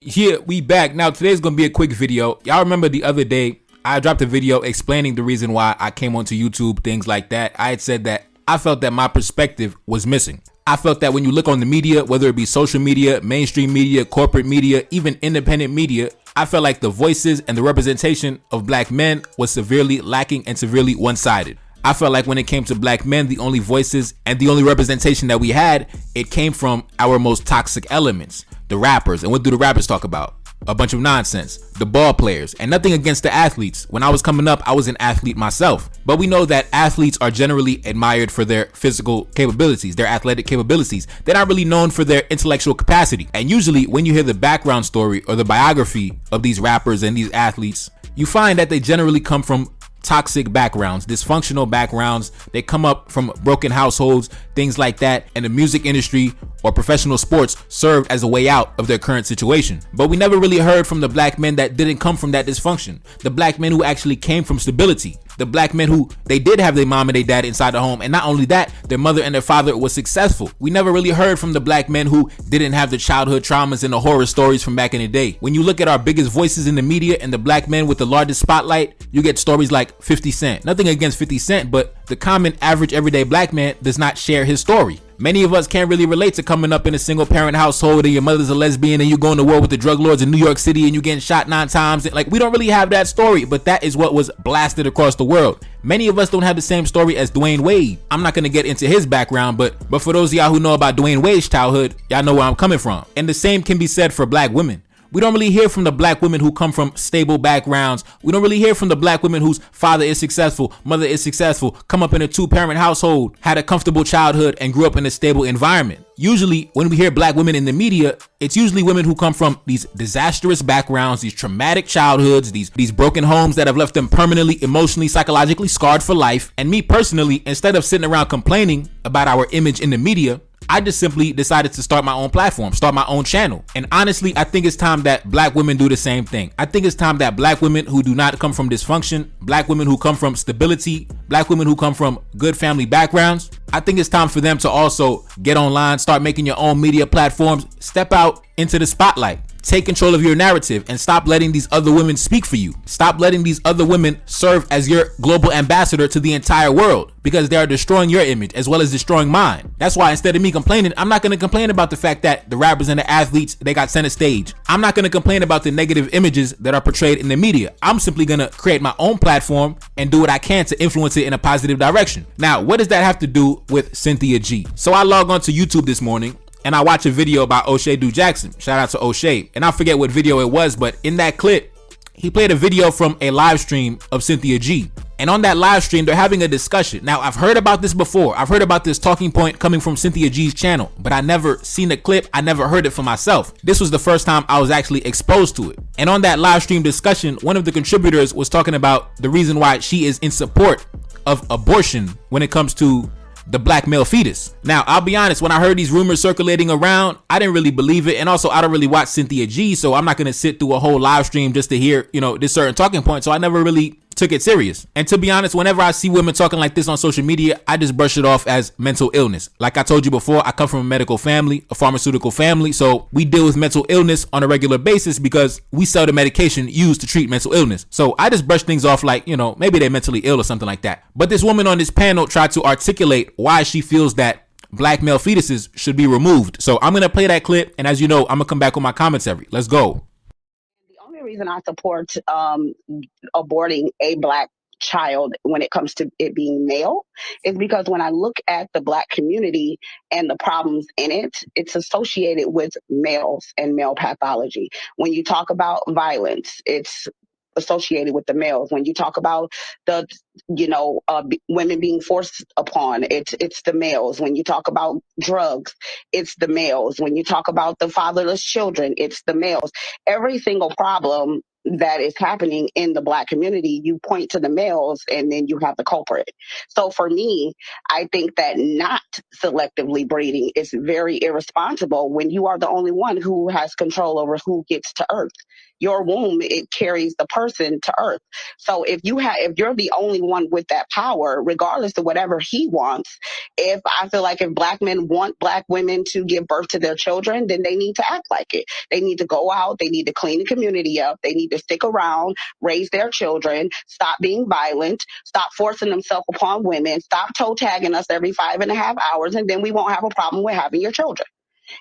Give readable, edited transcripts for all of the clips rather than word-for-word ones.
Yeah, we back. Now, today's going to be a quick video. Y'all remember the other day, I dropped a video explaining the reason why I came onto YouTube, things like that. I had said that I felt that my perspective was missing. I felt that when you look on the media, whether it be social media, mainstream media, corporate media, even independent media, I felt like the voices and the representation of black men was severely lacking and severely one-sided. I felt like when it came to black men, the only voices and the only representation that we had, it came from our most toxic elements, the rappers. And what do the rappers talk about? A bunch of nonsense. The ball players. And nothing against the athletes. When I was coming up, I was an athlete myself. But we know that athletes are generally admired for their physical capabilities, their athletic capabilities. They're not really known for their intellectual capacity. And usually when you hear the background story or the biography of these rappers and these athletes, you find that they generally come from toxic backgrounds, dysfunctional backgrounds. They come up from broken households, things like that, and the music industry or professional sports served as a way out of their current situation. But we never really heard from the black men that didn't come from that dysfunction, the black men who actually came from stability, the black men who they did have their mom and their dad inside the home, and not only that, their mother and their father was successful. We never really heard from the black men who didn't have the childhood traumas and the horror stories from back in the day. When you look at our biggest voices in the media and the black men with the largest spotlight, you get stories like 50 Cent. Nothing against 50 Cent, but the common average everyday black man does not share his story. Many of us can't really relate to coming up in a single parent household and your mother's a lesbian and you going to war with the drug lords in New York City and you getting shot 9 times. Like, we don't really have that story, but that is what was blasted across the world. Many of us don't have the same story as Dwayne Wade. I'm not going to get into his background, but for those of y'all who know about Dwayne Wade's childhood, y'all know where I'm coming from. And the same can be said for black women. We don't really hear from the black women who come from stable backgrounds. We don't really hear from the black women whose father is successful, mother is successful, come up in a 2-parent household, had a comfortable childhood, and grew up in a stable environment. Usually, when we hear black women in the media, it's usually women who come from these disastrous backgrounds, these traumatic childhoods, these broken homes that have left them permanently, emotionally, psychologically scarred for life. And me personally, instead of sitting around complaining about our image in the media, I just simply decided to start my own platform, start my own channel. And honestly, I think it's time that black women do the same thing. I think it's time that black women who do not come from dysfunction, black women who come from stability, black women who come from good family backgrounds, I think it's time for them to also get online, start making your own media platforms, step out into the spotlight. Take control of your narrative and stop letting these other women speak for you. Stop letting these other women serve as your global ambassador to the entire world, because they are destroying your image as well as destroying mine. That's why instead of me complaining, I'm not going to complain about the fact that the rappers and the athletes, they got center stage. I'm not going to complain about the negative images that are portrayed in the media. I'm simply going to create my own platform and do what I can to influence it in a positive direction. Now, what does that have to do with Cynthia G? So I log on to YouTube this morning and I watch a video about O'Shea Du Jackson. Shout out to O'Shea. And I forget what video it was, but in that clip, he played a video from a live stream of Cynthia G. And on that live stream, they're having a discussion. Now, I've heard about this before. I've heard about this talking point coming from Cynthia G's channel, but I never seen the clip. I never heard it for myself. This was the first time I was actually exposed to it. And on that live stream discussion, one of the contributors was talking about the reason why she is in support of abortion when it comes to the black male fetus. Now, I'll be honest, when I heard these rumors circulating around, I didn't really believe it. And also, I don't really watch Cynthia G, so I'm not going to sit through a whole live stream just to hear, this certain talking point. So I never really took it serious. And to be honest, whenever I see women talking like this on social media, I just brush it off as mental illness. Like I told you before, I come from a medical family, a pharmaceutical family, so we deal with mental illness on a regular basis because we sell the medication used to treat mental illness. So I just brush things off like, maybe they're mentally ill or something like that. But this woman on this panel tried to articulate why she feels that black male fetuses should be removed. So I'm going to play that clip, and as you know, I'm going to come back with my commentary. Let's go. The only reason I support aborting a black child when it comes to it being male is because when I look at the black community and the problems in it, it's associated with males and male pathology. When you talk about violence, it's associated with the males. When you talk about the women being forced upon, it's the males. When you talk about drugs, it's the males. When you talk about the fatherless children, it's the males. Every single problem that is happening in the black community, you point to the males and then you have the culprit. So for me, I think that not selectively breeding is very irresponsible when you are the only one who has control over who gets to earth. Your womb, it carries the person to earth. So if you're the only one with that power, regardless of whatever he wants, if I feel like if black men want black women to give birth to their children, then they need to act like it. They need to go out, they need to clean the community up, they need to stick around, raise their children, stop being violent, stop forcing themselves upon women, stop toe tagging us every 5.5 hours, and then we won't have a problem with having your children.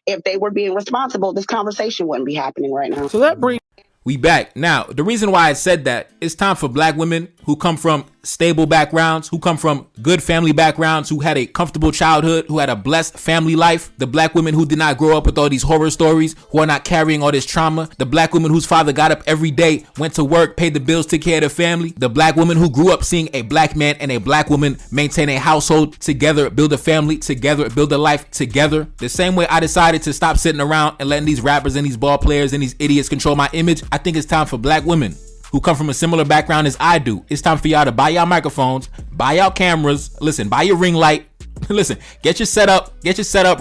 If they were being responsible, this conversation wouldn't be happening right now. So that brings we back. Now, the reason why I said that, it's time for black women who come from stable backgrounds, who come from good family backgrounds, who had a comfortable childhood, who had a blessed family life. The black women who did not grow up with all these horror stories, who are not carrying all this trauma. The black women whose father got up every day, went to work, paid the bills, took care of the family. The black women who grew up seeing a black man and a black woman maintain a household together, build a family together, build a life together. The same way I decided to stop sitting around and letting these rappers and these ball players and these idiots control my image, I think it's time for black women who come from a similar background as I do. It's time for y'all to buy y'all microphones, buy y'all cameras, listen, buy your ring light, listen, get your setup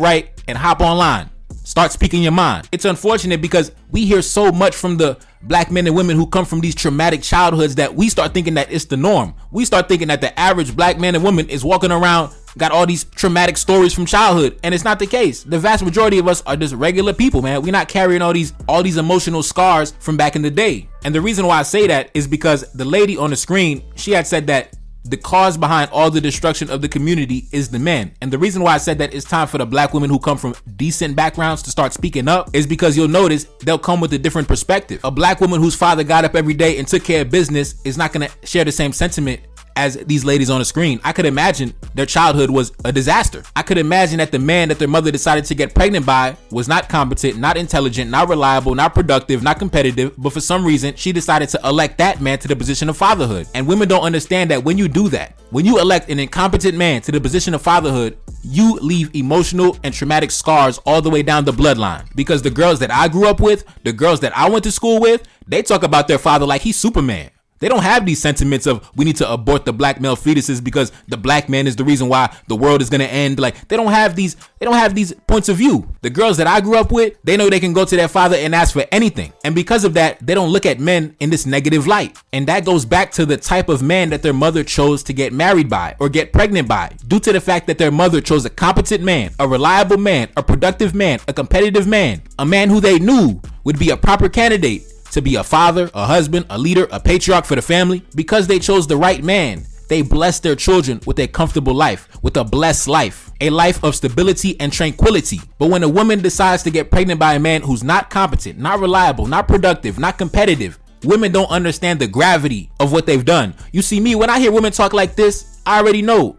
right and hop online. Start speaking your mind. It's unfortunate because we hear so much from the black men and women who come from these traumatic childhoods that we start thinking that it's the norm. We start thinking that the average black man and woman is walking around, got all these traumatic stories from childhood, and it's not the case. The vast majority of us are just regular people, man. We're not carrying all these emotional scars from back in the day. And the reason why I say that is because the lady on the screen, she had said that the cause behind all the destruction of the community is the men. And the reason why I said that it's time for the black women who come from decent backgrounds to start speaking up is because you'll notice they'll come with a different perspective. A black woman whose father got up every day and took care of business is not going to share the same sentiment as these ladies on the screen. I could imagine their childhood was a disaster. I could imagine that the man that their mother decided to get pregnant by was not competent, not intelligent, not reliable, not productive, not competitive, but for some reason she decided to elect that man to the position of fatherhood. And women don't understand that when you do that, when you elect an incompetent man to the position of fatherhood, you leave emotional and traumatic scars all the way down the bloodline. Because the girls that I grew up with, the girls that I went to school with, they talk about their father like he's Superman. They don't have these sentiments of we need to abort the black male fetuses because the black man is the reason why the world is going to end. Like they don't have these points of view. The girls that I grew up with, they know they can go to their father and ask for anything. And because of that, they don't look at men in this negative light. And that goes back to the type of man that their mother chose to get married by or get pregnant by, due to the fact that their mother chose a competent man, a reliable man, a productive man, a competitive man, a man who they knew would be a proper candidate to be a father, a husband, a leader, a patriarch for the family. Because they chose the right man, they blessed their children with a comfortable life, with a blessed life, a life of stability and tranquility. But when a woman decides to get pregnant by a man who's not competent, not reliable, not productive, not competitive, women don't understand the gravity of what they've done. You see me, when I hear women talk like this, I already know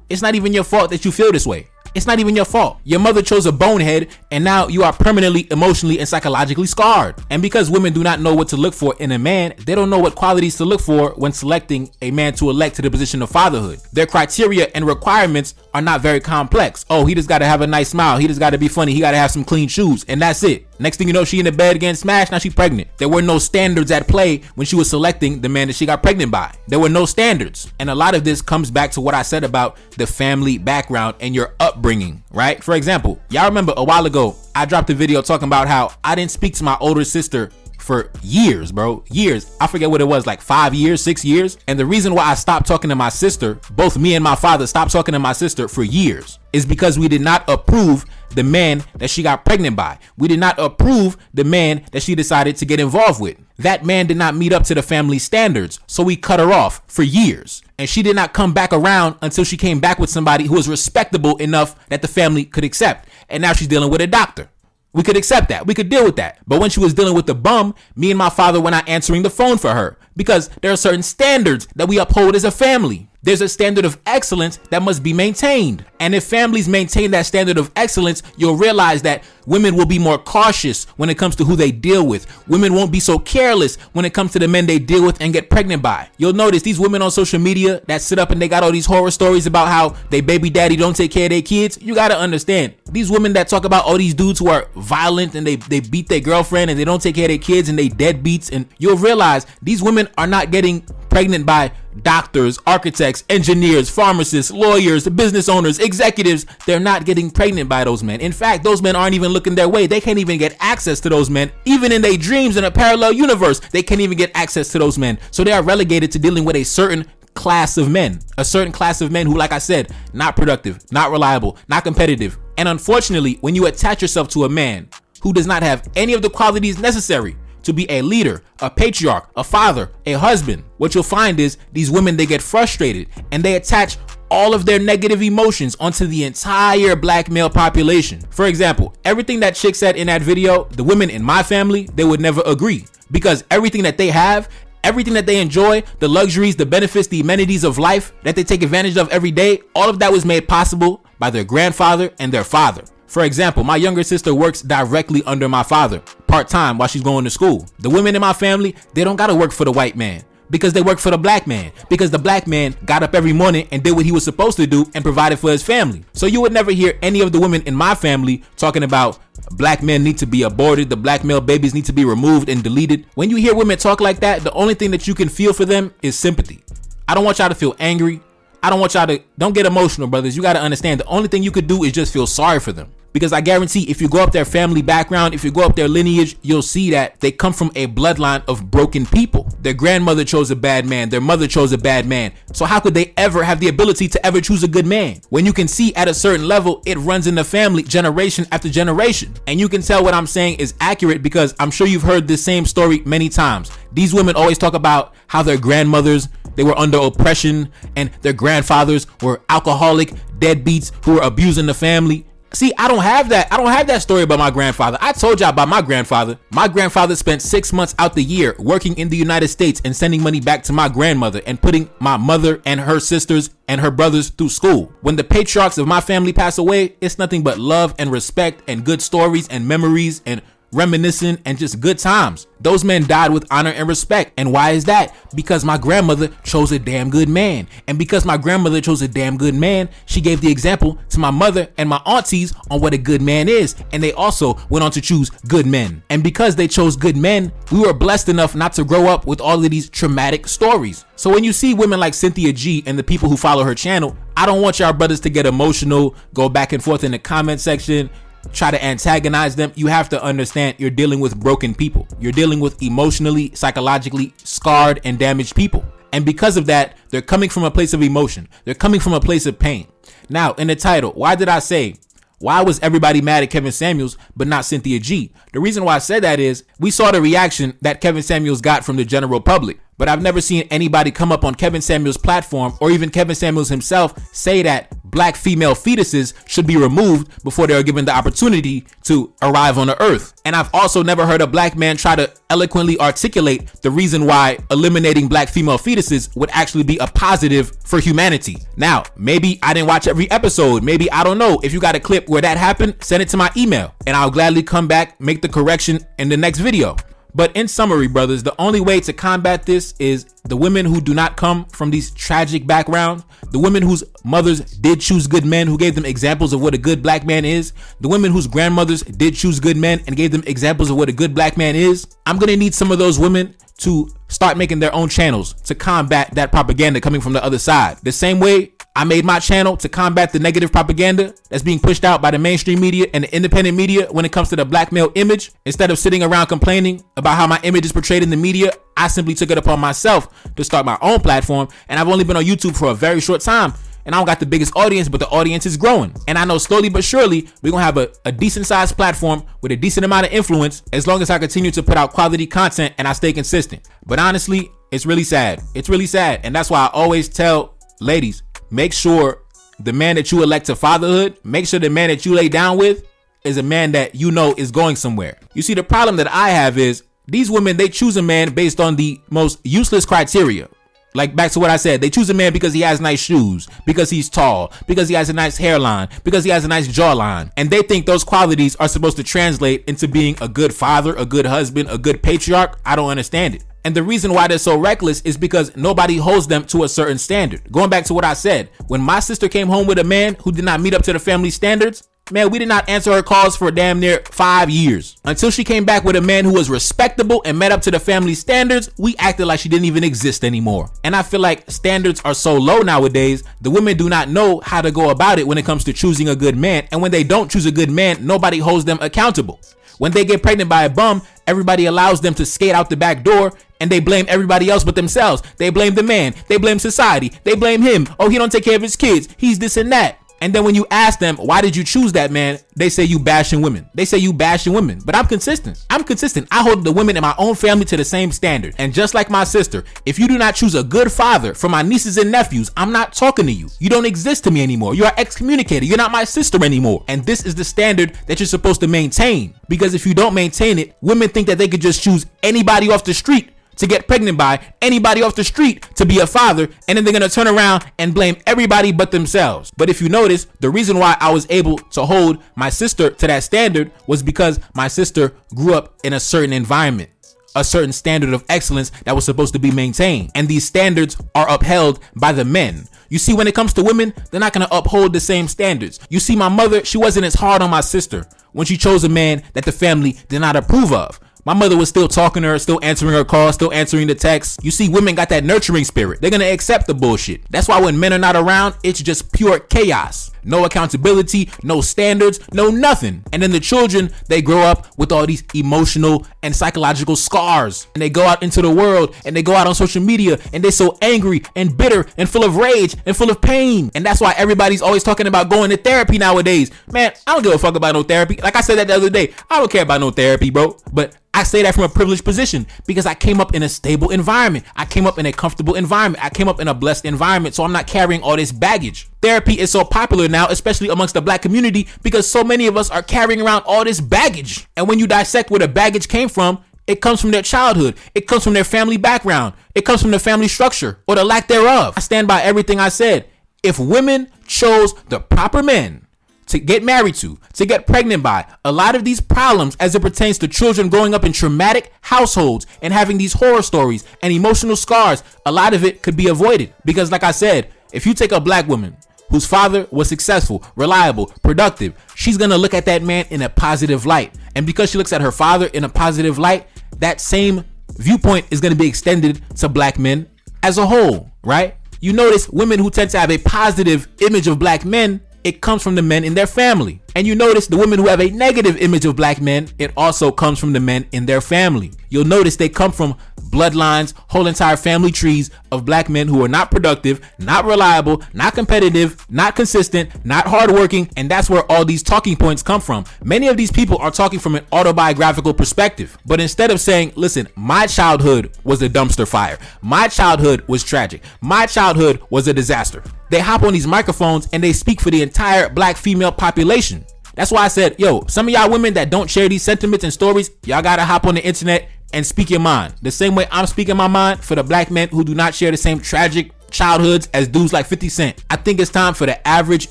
it's not even your fault that you feel this way. It's not even your fault. Your mother chose a bonehead and now you are permanently, emotionally, and psychologically scarred. And because women do not know what to look for in a man, they don't know what qualities to look for when selecting a man to elect to the position of fatherhood. Their criteria and requirements are not very complex. Oh, he just got to have a nice smile. He just got to be funny. He got to have some clean shoes. And that's it. Next thing you know, she in the bed getting smashed. Now she pregnant. There were no standards at play when she was selecting the man that she got pregnant by. There were no standards. And a lot of this comes back to what I said about the family background and your upbringing, right? For example, y'all remember a while ago, I dropped a video talking about how I didn't speak to my older sister for years, bro. Years. I forget what it was, like 5 years, 6 years. And the reason why I stopped talking to my sister, both me and my father stopped talking to my sister for years, is because we did not approve the man that she got pregnant by. We did not approve the man that she decided to get involved with. That man did not meet up to the family standards, so we cut her off for years. And she did not come back around until she came back with somebody who was respectable enough that the family could accept. And now she's dealing with a doctor. We could accept that. We could deal with that. But when she was dealing with the bum, me and my father were not answering the phone for her because there are certain standards that we uphold as a family. There's a standard of excellence that must be maintained. And if families maintain that standard of excellence, you'll realize that women will be more cautious when it comes to who they deal with. Women won't be so careless when it comes to the men they deal with and get pregnant by. You'll notice these women on social media that sit up and they got all these horror stories about how they baby daddy don't take care of their kids. You got to understand, these women that talk about all these dudes who are violent and they beat their girlfriend and they don't take care of their kids and they deadbeats, and you'll realize these women are not getting pregnant by doctors, architects, engineers, pharmacists, lawyers, business owners, executives. They're not getting pregnant by those men. In fact, those men aren't even looking their way. They can't even get access to those men. Even in their dreams in a parallel universe, they can't even get access to those men. So they are relegated to dealing with a certain class of men, who, like I said, not productive, not reliable, not competitive. And unfortunately, when you attach yourself to a man who does not have any of the qualities necessary to be a leader, a patriarch, a father, a husband, what you'll find is these women, they get frustrated and they attach all of their negative emotions onto the entire black male population. For example, everything that chick said in that video, the women in my family, they would never agree, because everything that they have, everything that they enjoy, the luxuries, the benefits, the amenities of life that they take advantage of every day, all of that was made possible by their grandfather and their father. For example, my younger sister works directly under my father, part-time, while she's going to school. The women in my family, they don't gotta work for the white man, because they work for the black man, because the black man got up every morning and did what he was supposed to do and provided for his family. So you would never hear any of the women in my family talking about black men need to be aborted, the black male babies need to be removed and deleted. When you hear women talk like that, the only thing that you can feel for them is sympathy. I don't want y'all to feel angry. I don't want y'all to, don't get emotional, brothers. You got to understand, the only thing you could do is just feel sorry for them. Because I guarantee if you go up their family background, if you go up their lineage, you'll see that they come from a bloodline of broken people. Their grandmother chose a bad man. Their mother chose a bad man. So how could they ever have the ability to ever choose a good man? When you can see at a certain level, it runs in the family generation after generation. And you can tell what I'm saying is accurate because I'm sure you've heard this same story many times. These women always talk about how their grandmothers, they were under oppression and their grandfathers were alcoholic deadbeats who were abusing the family. See, I don't have that. I don't have that story about my grandfather. I told y'all about my grandfather. My grandfather spent 6 months out the year working in the United States and sending money back to my grandmother and putting my mother and her sisters and her brothers through school. When the patriarchs of my family pass away, it's nothing but love and respect and good stories and memories and reminiscing and just good times. Those men died with honor and respect. And why is that? Because my grandmother chose a damn good man. And because my grandmother chose a damn good man, she gave the example to my mother and my aunties on what a good man is. And they also went on to choose good men. And because they chose good men, we were blessed enough not to grow up with all of these traumatic stories. So when you see women like Cynthia G and the people who follow her channel, I don't want y'all brothers to get emotional, go back and forth in the comment section, try to antagonize them. You have to understand you're dealing with broken people. You're dealing with emotionally, psychologically scarred and damaged people. And because of that, they're coming from a place of emotion. They're coming from a place of pain. Now, in the title, why did I say, why was everybody mad at Kevin Samuels but not Cynthia G? The reason why I said that is we saw the reaction that Kevin Samuels got from the general public. But I've never seen anybody come up on Kevin Samuels' platform or even Kevin Samuels himself say that black female fetuses should be removed before they are given the opportunity to arrive on the earth. And I've also never heard a black man try to eloquently articulate the reason why eliminating black female fetuses would actually be a positive for humanity. Now, maybe I didn't watch every episode. Maybe, I don't know. If you got a clip where that happened, send it to my email and I'll gladly come back, make the correction in the next video. But in summary, brothers, the only way to combat this is the women who do not come from these tragic backgrounds, the women whose mothers did choose good men who gave them examples of what a good black man is, the women whose grandmothers did choose good men and gave them examples of what a good black man is. I'm going to need some of those women to start making their own channels to combat that propaganda coming from the other side. The same way I made my channel to combat the negative propaganda that's being pushed out by the mainstream media and the independent media when it comes to the black male image. Instead of sitting around complaining about how my image is portrayed in the media, I simply took it upon myself to start my own platform. And I've only been on YouTube for a very short time. And I don't got the biggest audience, but the audience is growing. And I know slowly but surely, we're going to have a decent sized platform with a decent amount of influence as long as I continue to put out quality content and I stay consistent. But honestly, it's really sad. It's really sad. And that's why I always tell ladies, make sure the man that you elect to fatherhood, make sure the man that you lay down with is a man that you know is going somewhere. You see, the problem that I have is these women, they choose a man based on the most useless criteria. Like back to what I said, they choose a man because he has nice shoes, because he's tall, because he has a nice hairline, because he has a nice jawline. And they think those qualities are supposed to translate into being a good father, a good husband, a good patriarch. I don't understand it. And the reason why they're so reckless is because nobody holds them to a certain standard. Going back to what I said, when my sister came home with a man who did not meet up to the family standards, man, we did not answer her calls for damn near 5 years. Until she came back with a man who was respectable and met up to the family standards, we acted like she didn't even exist anymore. And I feel like standards are so low nowadays, the women do not know how to go about it when it comes to choosing a good man. And when they don't choose a good man, nobody holds them accountable. When they get pregnant by a bum, everybody allows them to skate out the back door and they blame everybody else but themselves. They blame the man. They blame society. They blame him. Oh, he don't take care of his kids. He's this and that. And then when you ask them, why did you choose that man? They say you bashing women. But I'm consistent. I hold the women in my own family to the same standard. And just like my sister, if you do not choose a good father for my nieces and nephews, I'm not talking to you. You don't exist to me anymore. You are excommunicated. You're not my sister anymore. And this is the standard that you're supposed to maintain. Because if you don't maintain it, women think that they could just choose anybody off the street to get pregnant by, anybody off the street to be a father, and then they're gonna turn around and blame everybody but themselves. But if you notice, the reason why I was able to hold my sister to that standard was because my sister grew up in a certain environment, a certain standard of excellence that was supposed to be maintained. And these standards are upheld by the men. You see, when it comes to women, they're not going to uphold the same standards. You see, my mother, she wasn't as hard on my sister when she chose a man that the family did not approve of. My mother was still talking to her, still answering her calls, still answering the texts. You see, women got that nurturing spirit. They're going to accept the bullshit. That's why when men are not around, it's just pure chaos. No accountability, no standards, no nothing. And then the children, they grow up with all these emotional and psychological scars. And they go out into the world and they go out on social media and they're so angry and bitter and full of rage and full of pain. And that's why everybody's always talking about going to therapy nowadays. Man, I don't give a fuck about no therapy. Like I said that the other day, I don't care about no therapy, bro. But I say that from a privileged position because I came up in a stable environment. I came up in a comfortable environment. I came up in a blessed environment. So I'm not carrying all this baggage. Therapy is so popular now, especially amongst the black community, because so many of us are carrying around all this baggage. And when you dissect where the baggage came from, it comes from their childhood. It comes from their family background. It comes from the family structure or the lack thereof. I stand by everything I said. If women chose the proper men to get married to get pregnant by, a lot of these problems as it pertains to children growing up in traumatic households and having these horror stories and emotional scars, a lot of it could be avoided. Because like I said, if you take a black woman whose father was successful, reliable, productive, she's going to look at that man in a positive light. And because she looks at her father in a positive light, that same viewpoint is going to be extended to black men as a whole, right? You notice women who tend to have a positive image of black men, it comes from the men in their family. And you notice the women who have a negative image of black men, it also comes from the men in their family. You'll notice they come from bloodlines, whole entire family trees of black men who are not productive, not reliable, not competitive, not consistent, not hardworking, and that's where all these talking points come from. Many of these people are talking from an autobiographical perspective, but instead of saying, listen, my childhood was a dumpster fire, my childhood was tragic, my childhood was a disaster, they hop on these microphones and they speak for the entire black female population. That's why I said, yo, some of y'all women that don't share these sentiments and stories, y'all gotta hop on the internet and speak your mind. The same way I'm speaking my mind for the black men who do not share the same tragic childhoods as dudes like 50 Cent. I think it's time for the average,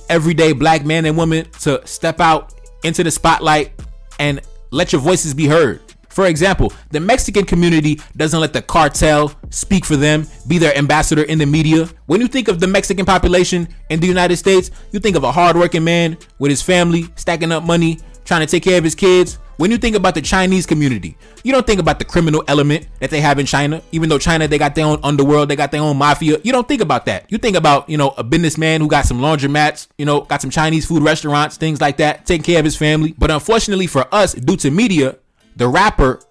everyday black man and woman to step out into the spotlight and let your voices be heard. For example, the Mexican community doesn't let the cartel speak for them, be their ambassador in the media. When you think of the Mexican population in the United States, you think of a hardworking man with his family, stacking up money, trying to take care of his kids. When you think about the Chinese community, you don't think about the criminal element that they have in China. Even though China, they got their own underworld, they got their own mafia. You don't think about that. You think about, a businessman who got some laundromats, got some Chinese food restaurants, things like that, taking care of his family. But unfortunately for us, due to media, the rapper,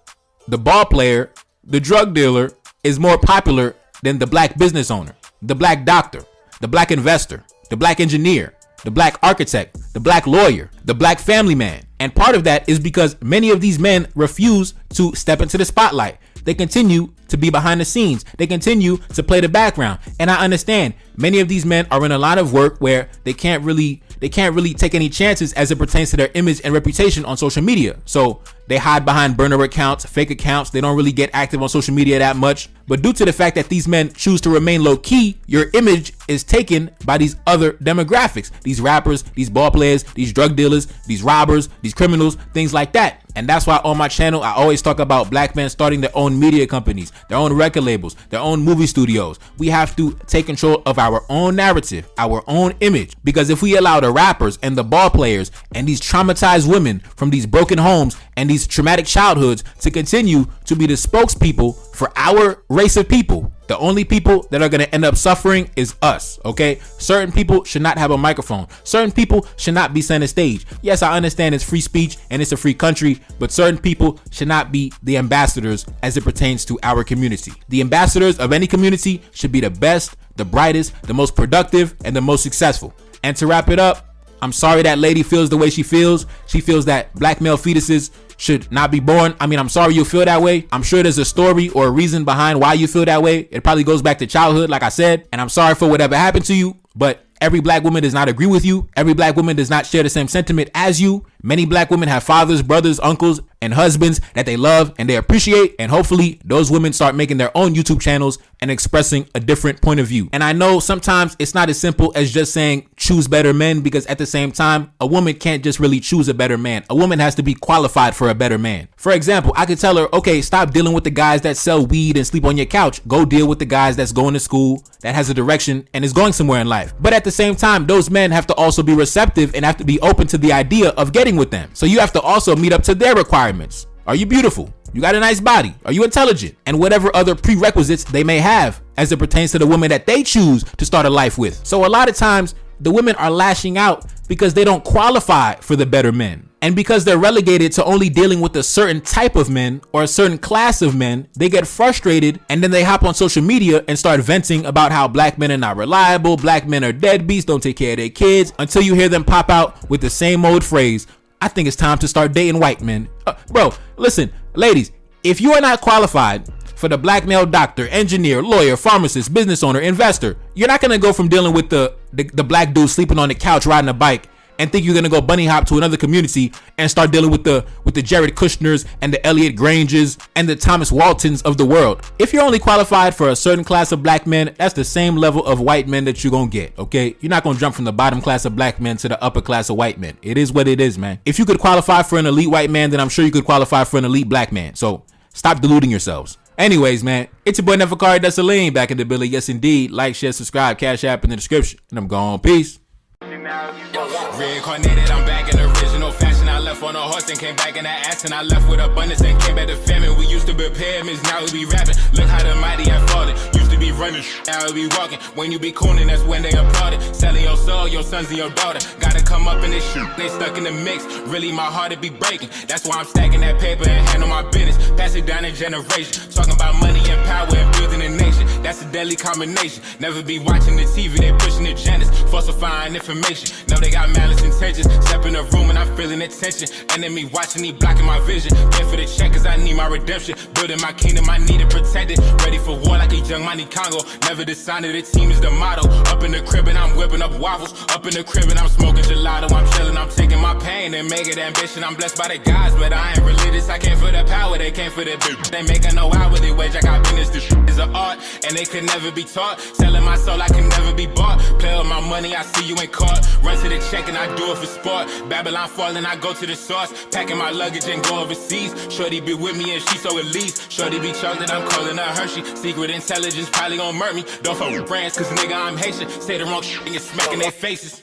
the ball player, the drug dealer is more popular than the black business owner, the black doctor, the black investor, the black engineer, the black architect, the black lawyer, the black family man. And part of that is because many of these men refuse to step into the spotlight. They continue to be behind the scenes. They continue to play the background. And I understand many of these men are in a lot of work where they can't really take any chances as it pertains to their image and reputation on social media. So They hide behind burner accounts, fake accounts. They don't really get active on social media that much. But due to the fact that these men choose to remain low key, your image is taken by these other demographics. These rappers, these ball players, these drug dealers, these robbers, these criminals, things like that. And that's why on my channel, I always talk about black men starting their own media companies, their own record labels, their own movie studios. We have to take control of our own narrative, our own image. Because if we allow the rappers and the ball players and these traumatized women from these broken homes and these traumatic childhoods to continue to be the spokespeople for our race of people, the only people that are going to end up suffering is us, okay? Certain people should not have a microphone. Certain people should not be center stage. Yes, I understand it's free speech and it's a free country, but certain people should not be the ambassadors as it pertains to our community. The ambassadors of any community should be the best, the brightest, the most productive, and the most successful. And to wrap it up, I'm sorry that lady feels the way she feels. She feels that black male fetuses should not be born. I mean, I'm sorry you feel that way. I'm sure there's a story or a reason behind why you feel that way. It probably goes back to childhood, like I said. And I'm sorry for whatever happened to you, but every black woman does not agree with you. Every black woman does not share the same sentiment as you. Many black women have fathers, brothers, uncles, and husbands that they love and they appreciate. And hopefully those women start making their own YouTube channels and expressing a different point of view. And I know sometimes it's not as simple as just saying choose better men, because at the same time, a woman can't just really choose a better man. A woman has to be qualified for a better man. For example, I could tell her, okay, stop dealing with the guys that sell weed and sleep on your couch. Go deal with the guys that's going to school, that has a direction and is going somewhere in life. But at the same time, those men have to also be receptive and have to be open to the idea of getting with them. So you have to also meet up to their requirements. Are you beautiful? You got a nice body? Are you intelligent? And whatever other prerequisites they may have as it pertains to the woman that they choose to start a life with. So a lot of times the women are lashing out because they don't qualify for the better men. And because they're relegated to only dealing with a certain type of men or a certain class of men, they get frustrated and then they hop on social media and start venting about how black men are not reliable, black men are deadbeats, don't take care of their kids, until you hear them pop out with the same old phrase, I think it's time to start dating white men. Bro, listen, ladies, if you are not qualified for the black male doctor, engineer, lawyer, pharmacist, business owner, investor, you're not going to go from dealing with the black dude sleeping on the couch riding a bike and think you're going to go bunny hop to another community and start dealing with the Jared Kushners and the Elliot Granges and the Thomas Waltons of the world. If you're only qualified for a certain class of black men, that's the same level of white men that you're going to get, okay? You're not going to jump from the bottom class of black men to the upper class of white men. It is what it is, man. If you could qualify for an elite white man, then I'm sure you could qualify for an elite black man. So stop deluding yourselves. Anyways, man, it's your boy Neferkari Desaline back in the Billy. Yes, indeed. Like, share, subscribe, Cash App in the description. And I'm gone. Peace. Reincarnated, I'm back in original fashion. I left on a horse and came back in the ass, and I left with abundance and came back to famine. We used to be pyramids, now we be rapping. Look how the mighty have fallen. Used to be running, now we be walking. When you be cooning, that's when they applauded. Selling your soul, your sons and your daughter. Gotta come up in this shit, they stuck in the mix. Really, my heart to be breaking. That's why I'm stacking that paper and handle my business. Pass it down in generation. Talking about money and power and building a nation. That's a deadly combination. Never be watching the TV, they pushing agendas, falsifying information. Know they got malice intentions. Step in the room and I'm feeling the tension. Enemy watching, he blocking my vision. Get for the check cause I need my redemption. Building my kingdom, I need it protected. Ready for war like a young Money Congo. Never decided the team is the motto. Up in the crib and I'm whipping up waffles. Up in the crib and I'm smoking gelato. I'm chilling, I'm taking my pain and make it ambition. I'm blessed by the gods, but I ain't religious. I came for the power, they came for the bitch. They making no hourly wage. I got business, this shit is an art and they could never be taught. Selling my soul, I can never be bought. Play with my money, I see you ain't caught. Run to the check and I do it for sport. Babylon falling, I go to the source. Packing my luggage and go overseas. Shorty be with me and she so elite. Shorty be chocolate, I'm calling her Hershey. Secret intelligence probably gon' murk me. Don't fuck with friends cause nigga I'm Haitian. Say the wrong shit and you're smacking their faces.